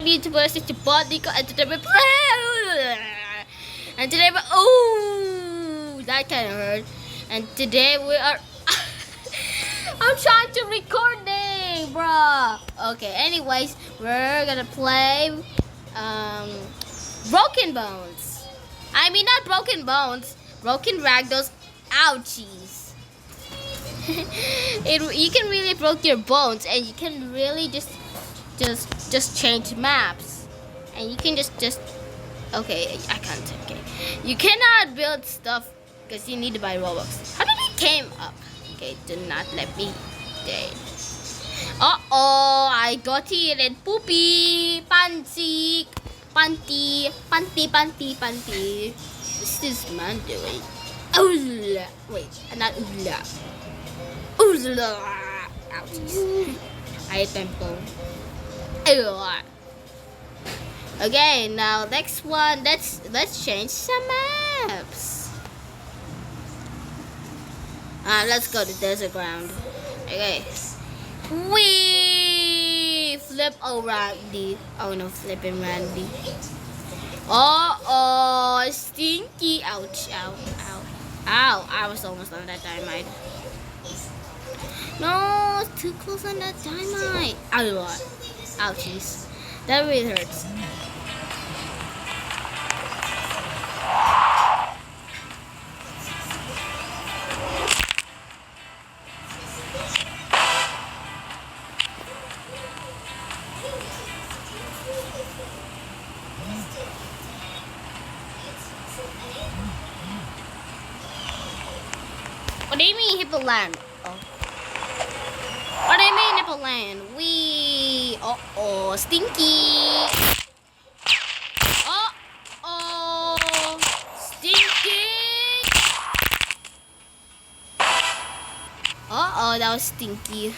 YouTubers, it's your body entertainment. And today oh, that kind of hurt. And today we are I'm trying to recording, bruh. Okay, anyways, we're gonna play Broken Bones. I mean, not Broken Bones, Broken Ragdolls. Ouchies. You can really break your bones, and you can really just change maps, and you can just okay, I can't. Okay, you cannot build stuff because you need to buy Robux. How did it came up? Okay, do not let me die. Uh-oh, I got here and poopy, panty. What's this man doing? Oh, wait, not ula. Ula. Ouch. I hate tempo. Okay, now next one. Let's change some maps. Let's go to desert ground. Okay. We flip Randy. Oh no, flipping Randy. Oh, stinky. Ouch, ow, ow, ow. I was almost on that dynamite. No, too close on that dynamite. Ouchies. That really hurts. What do you mean Hippoland? Oh. What do you mean Hippoland? We uh-oh, stinky. Uh-oh, stinky. Uh-oh, that was stinky.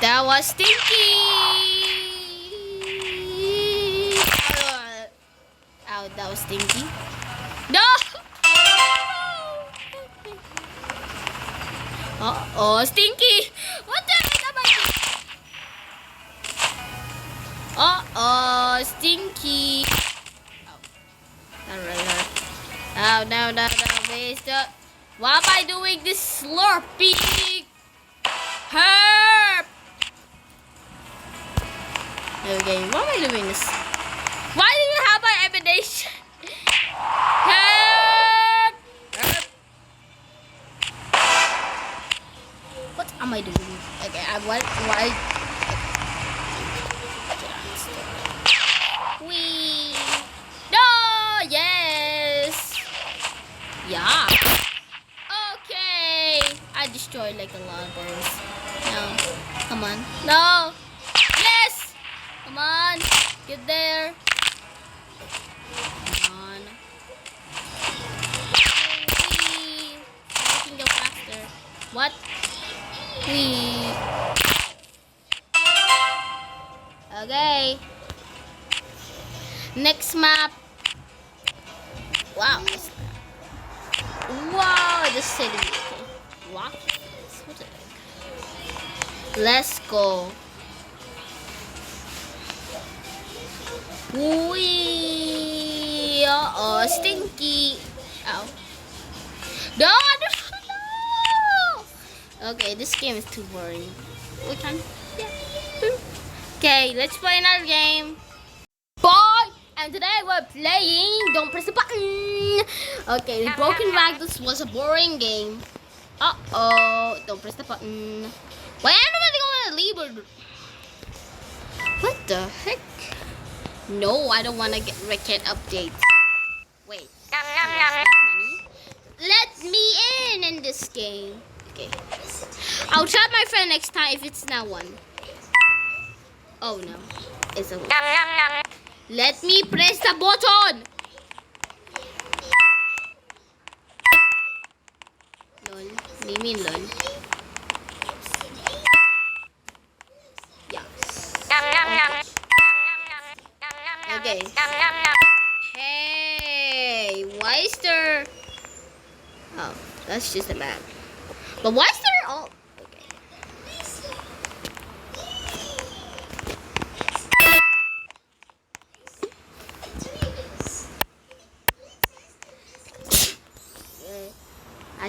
That was stinky. Ow, that was stinky. No! Uh-oh, stinky! What the heck am I doing? Uh-oh, stinky! Oh, that really hurt. Oh, no, waste up. Why am I doing this slurping? Herp! Okay, why am I doing this? Why do you have my emanation? Herp! Herp! What am I doing? Okay, why? Wee! No! Yes! Yeah! Okay! I destroyed like a lot of those. No. Come on. No! Yes! Come on! Get there! Come on. Wee! I can go faster. What? Okay. Next map. Wow, nice map. Wow, the city. Okay. What? What's it like? Let's go. Wee. Uh-oh, stinky. Ow. No. Okay, this game is too boring. We can, yeah. Okay, let's play another game. Bye! And today we're playing Don't Press the Button. Okay, the Broken Ragdolls was a boring game. Uh-oh, don't press the button. Why am I gonna leave it? What the heck? No, I don't wanna get Ricket updates. Wait. Let me in this game. Okay. I'll chat my friend next time if it's not one. Oh no. It's a one. Let me press the button. Lol. What do you mean lol? Yeah. Okay. Hey, why is there? Oh, that's just a map. But why is there all? Okay.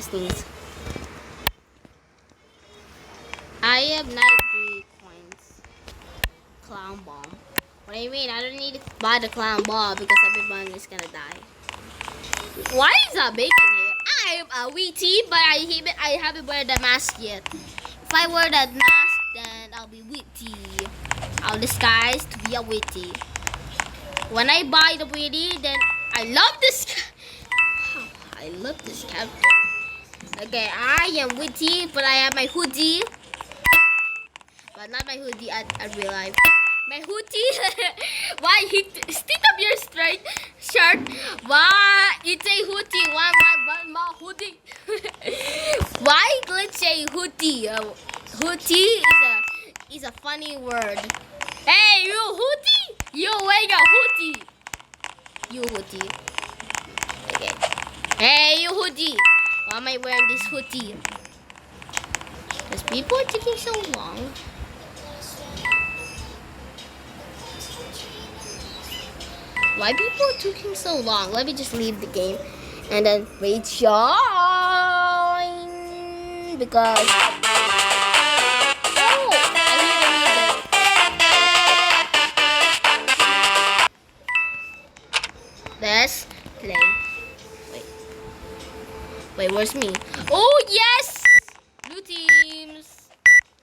sneeze. I have 93 coins. Clown bomb. What do you mean? I don't need to buy the clown bomb because everyone is gonna die. Why is that bacon here? I am a witty, but I haven't wear the mask yet. If I wear that mask, then I'll be witty. I'll disguise to be a witty. When I buy the witty, then I love this. I love this character. Okay, I am witty, but I have my hoodie. But not my hoodie at real life. My hoodie. Why stick up your straight shirt? Why it's a hoodie? Why my hoodie? Why let's say hoodie? Hoodie is a funny word. Hey, you hoodie! You wearing a hoodie? You hoodie. Okay. Hey, you hoodie! Why am I wearing this hoodie? Because people are taking so long. Why people are taking so long? Let me just leave the game and then rejoin because I need a music. Let's play. Wait, where's me? Oh yes! Blue teams.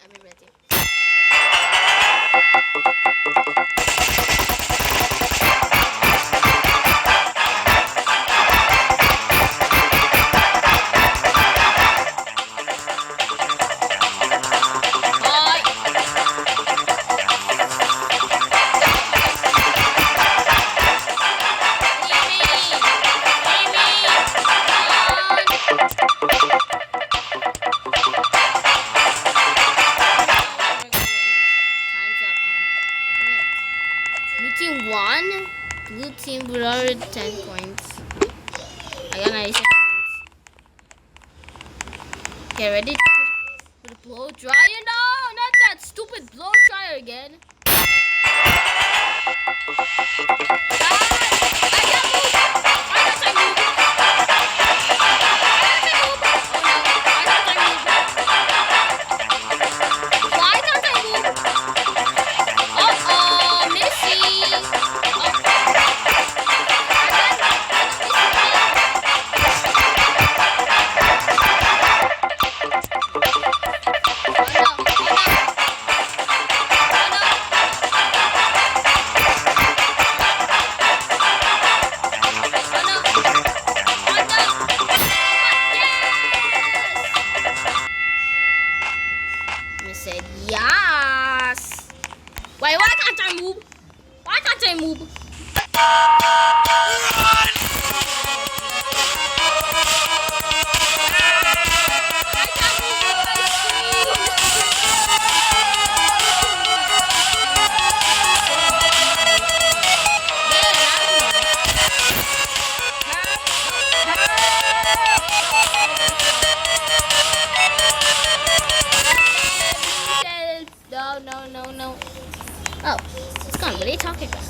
I'm ready. Blue team already 10 points. I got 97 points. Okay, ready? Put a blow dryer? No, not that stupid blow dryer again. Said yes. Wait, why can't I move? Why can't I move? No. Oh, it's gone. What are you talking about?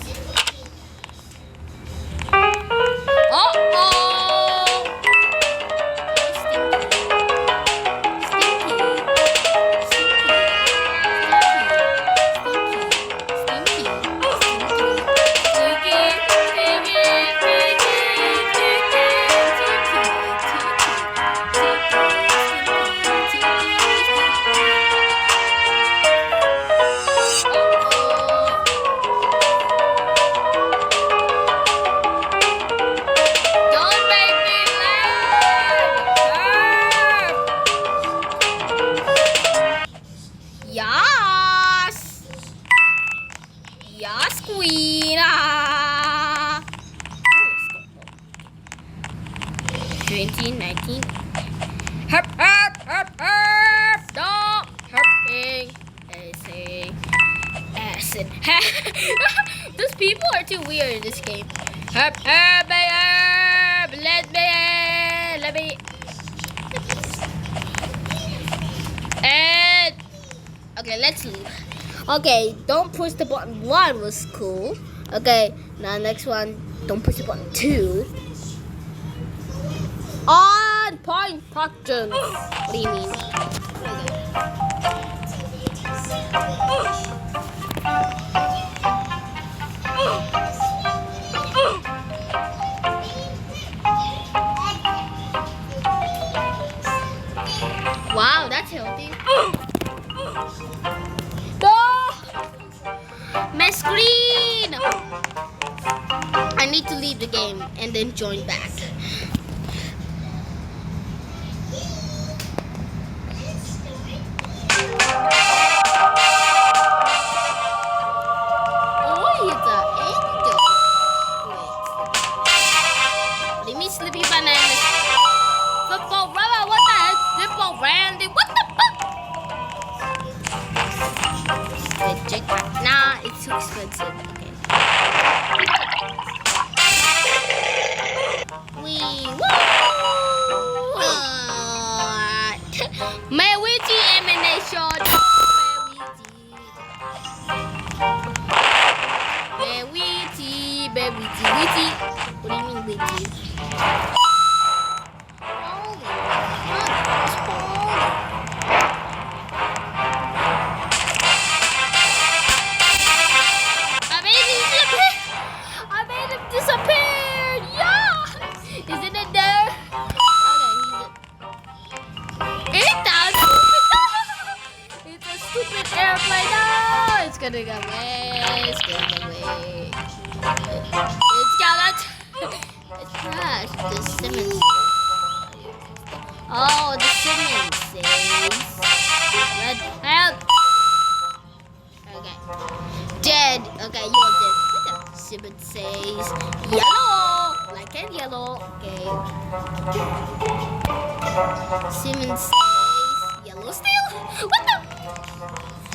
Yes, queen. 2019. Herp. Stop herping. Acid. Those people are too weird in this game. Let me. And okay, let's leave. Okay, don't push the button. 1 was cool. Okay, now next one, don't push the button 2. On point Proctor. What do you mean? Wow, that's healthy. My screen! I need to leave the game and then join back. Oh, it's an angel. Wait. Let me Slippy Bananas. Football rubber, what the heck? Football Randy, what the fuck? Nah, it's too expensive. Okay. Wee woo! May witty emanation. May witty. Witty. What do you mean witty? It's gonna go away. It's gonna away. It's gonna. It's trash. The Simmons. Oh, the Simmons says. Red. Help. Okay. Dead. Okay, you're dead. What the Simmons says? Yellow. Like it yellow. Okay. Simmons says yellow still. What the?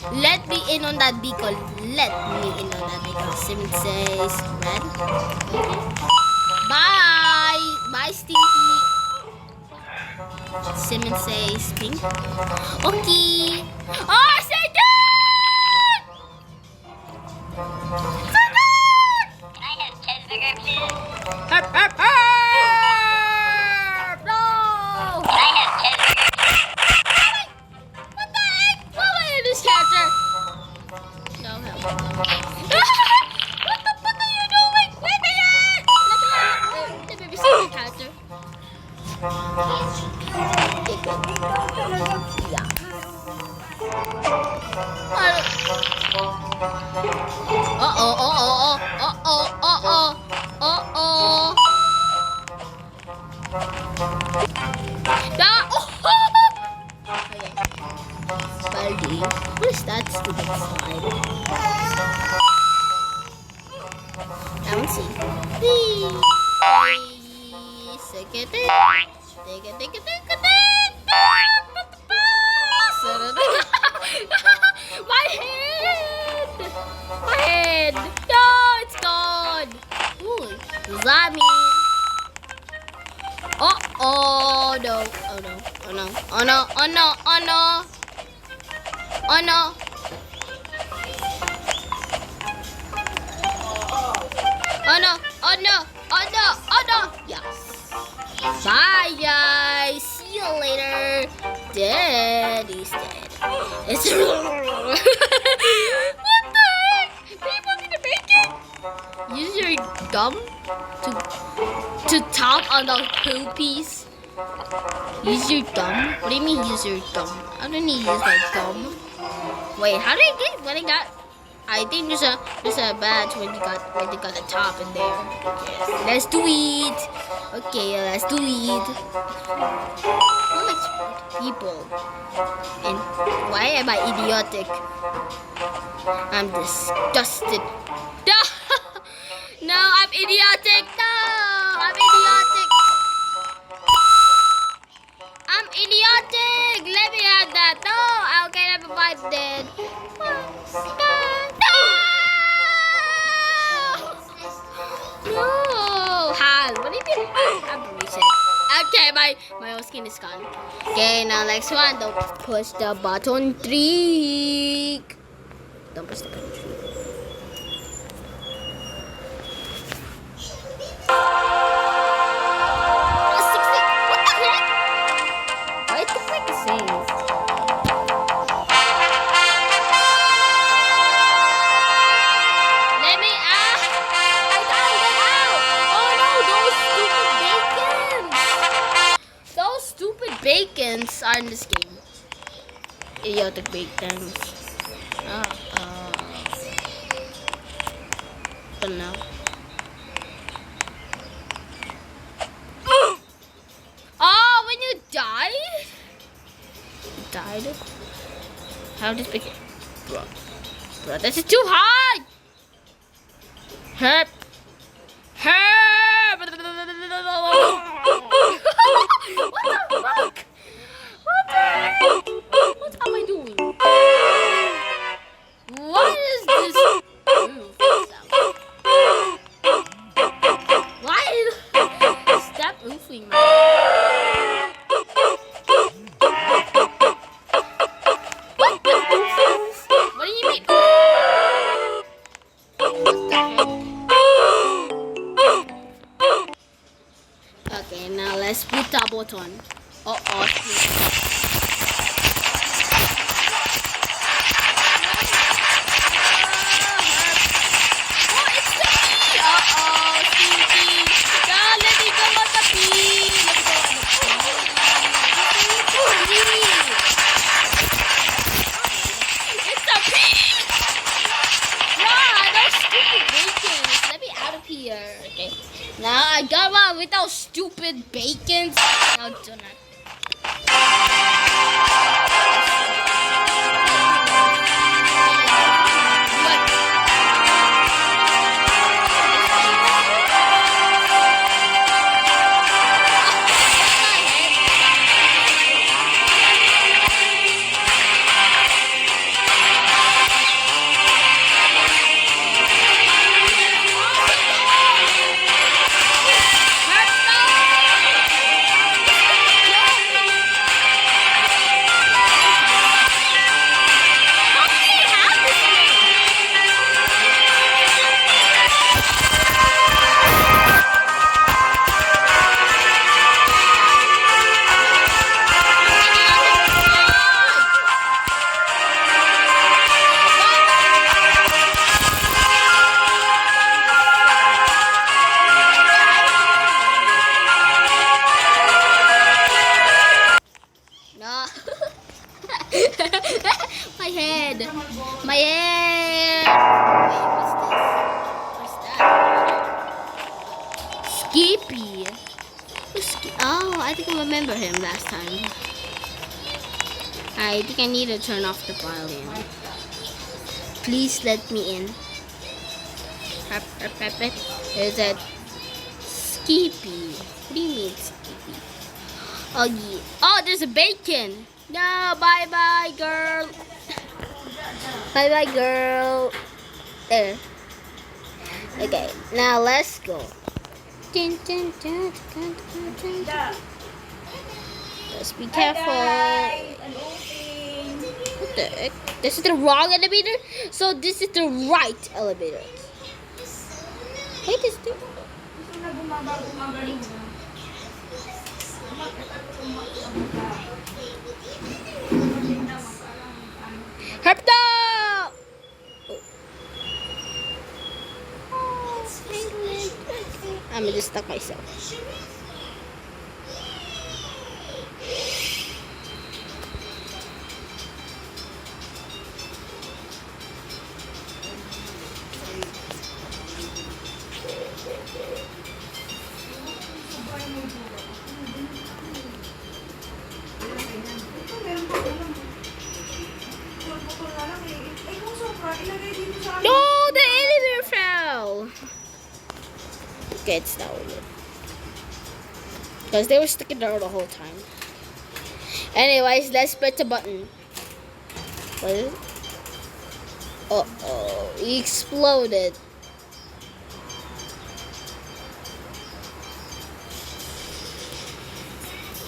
Let me in on that beacon. Let me in on that beacon. Simmons says red. Okay. Bye. Bye, Stinky. Simmons says pink. Okay. Oh, Satan! Satan! Can I have cheeseburger, please? Herp, herp, herp! No! Can I have cheeseburger? What the heck? What am I in this character? No help. What the fuck are you doing? Let me in! Let me see the character. Yeah. Okay. What is that stupid slide? I don't see. My head! My head! No, it's gone! Ooh, does that mean? Oh no! Oh no! Oh no! Oh no! Oh no! Oh no! Oh no! Oh no! Oh no! Oh no! Oh no! Yes! Bye guys! See you later! Dead! He's dead. It's what the heck? People gonna make it? Use your gum to tap on the poopies. Use your gum? What do you mean use your gum? I don't need to use my gum. Wait, how did I get when I got? I think there's a badge when you got the top in there. Okay, let's do it. Okay, let's do it. I like people. And why am I idiotic? I'm disgusted. No, I'm idiotic. No, I'm idiotic. I'm idiotic. Let me have that. No, okay, everybody's dead. No. Hal, what do you mean? I'm reset. Okay, my whole skin is gone. Okay, now next one. Don't push the button trick. Don't push the button trick. in this game. Idiotic bacons. But no. Oh, when you died? You died? How did this begin? Bro, this is too high! Herb! Herb! What the fuck? What the heck? What am I doing? What is this? Why? Stop oofing, man. What do you mean? What the heck? Okay, now let's put the button. Okay. Now I got one without stupid bacons. Now do not. My head. My head. Wait, what's this? What's that? Skippy. Oh, I think I remember him last time. I think I need to turn off the violin. Please let me in. There's that Skippy. What do you mean, Skippy? Oh, yeah. Oh, there's a bacon. No, bye-bye, girl. Bye-bye, girl. There. Okay, now let's go. Let's be careful. What the heck? This is the wrong elevator? So this is the right elevator. Wait, this thing. Herb up! I'm gonna just stuck myself. No, the elevator fell. Okay, it's that one. Because they were sticking there the whole time. Anyways, let's press the button. What is it? Uh-oh, he exploded.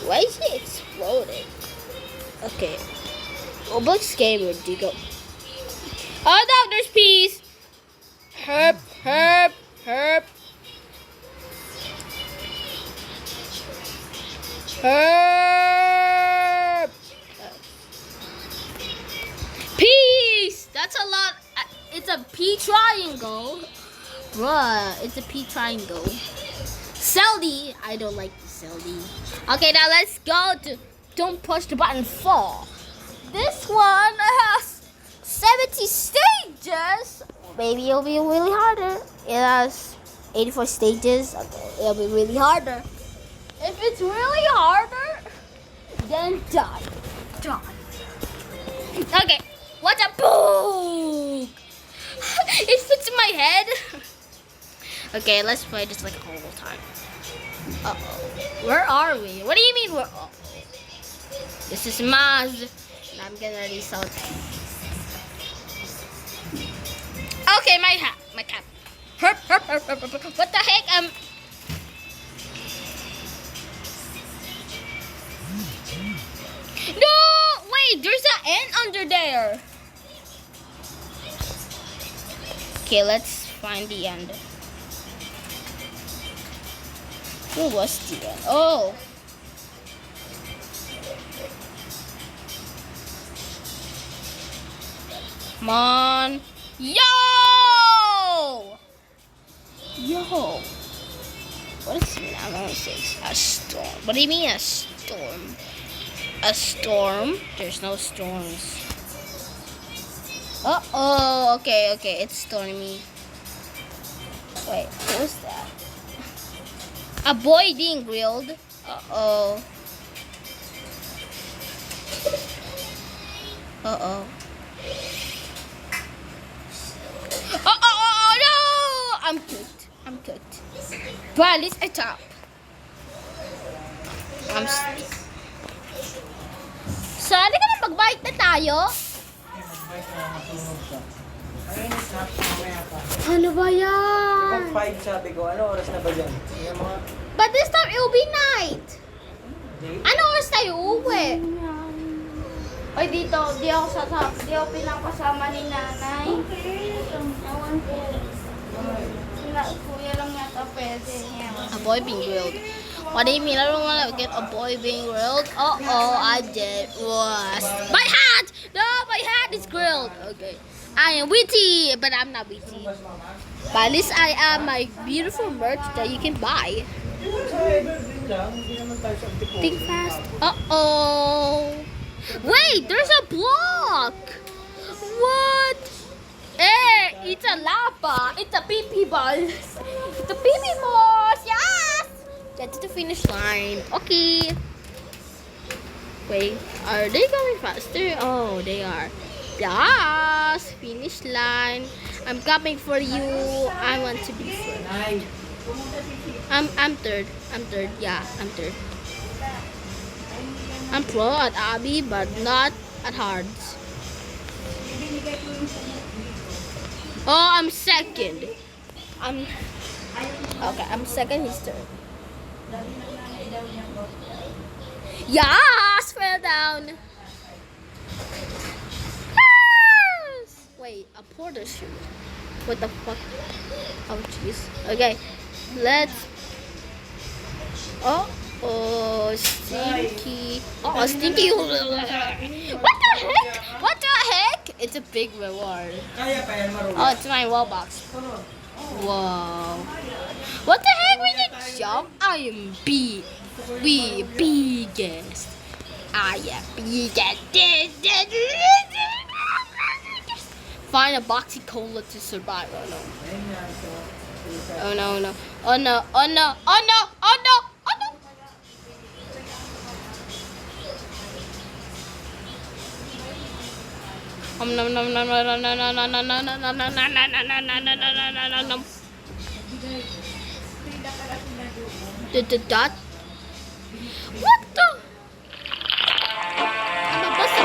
Why is he exploding? Okay. Roblox gamer, do you go? Oh no, there's peas. Herb. Herb. Peas. That's a lot. It's a P triangle. Bruh, it's a P triangle. Seldy. I don't like the Seldy. Okay, now let's go to don't push the button, fall. This one has 70 stages. Maybe it'll be really harder. It has 84 stages. Okay, it'll be really harder. If it's really harder, then done. Done. Okay, what's up? Boom! It fits in my head. Okay, let's play this like a whole time. Uh-oh. Where are we? What do you mean we're... Uh-oh. This is Maz. And I'm gonna resort. Okay, my hat. My cap. Herp, herp, herp, herp, herp, herp. What the heck? No! Wait, there's an N under there. Okay, let's find the end. Who was the end? Oh. Come on. Yo! Yo. What is it? I'm gonna say a storm. What do you mean a storm? A storm? There's no storms. Uh-oh. Okay, okay. It's stormy. Wait, who's that? A boy being grilled. Uh-oh. Uh-oh. Oh, no! I'm cooked. I'm cooked. But at least I top. I'm So, hindi ka na mag-bike na tayo? Ano ba yan? 5 sabi ko, ano oras na ba dyan? But this time, it will be night. Ano oras tayo uwi? Oy, dito, di ako pinapasama ni nanay. Ewan ko. Kuya lang yata pwede. A boy being grilled. What do you mean? I don't want to get a boy being grilled. Uh-oh, I did. Was my hat! No, my hat is grilled. Okay. I am witty, but I'm not witty. But at least I am my beautiful merch that you can buy. Think fast. Uh-oh. Wait, there's a block. What? Hey, it's a lava. It's a pee-pee ball. It's a pee-pee balls. Yes. Get to the finish line. Okay. Wait, are they going faster? Oh, they are. Yes, finish line. I'm coming for you. I want to be first. I'm third. I'm third. Yeah, I'm third. I'm pro at Abby, but not at Hards. Oh, I'm second. Okay. I'm second. He's third. Yes, fell down. Yes! Wait, a porter shoe. What the fuck? Oh, jeez. Okay, let's. Oh, stinky. Oh, stinky. What the heck? What the heck? It's a big reward. Oh, it's my wall box. Whoa. What the heck with the jump? I am biggest. I am biggest. Find a boxy cola to survive. Oh no. Oh no, no. Oh no, oh no, oh no, oh no, oh no. Nom nom nom nom nom nom nom nom nom nom nom nom nom nom nom. The dot. What the? Ano ba sa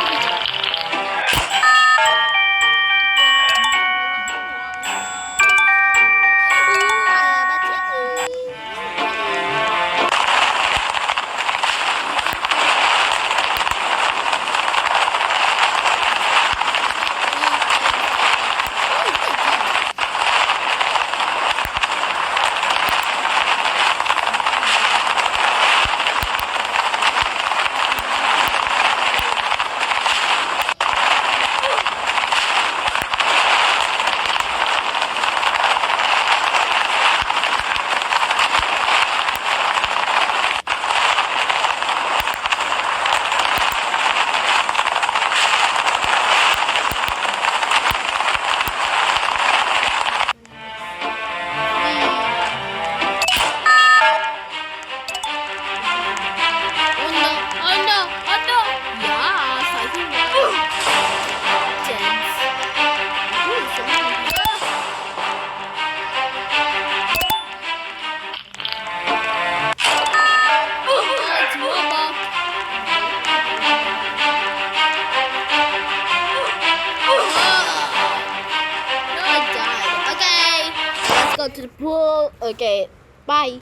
go to the pool. Okay, bye.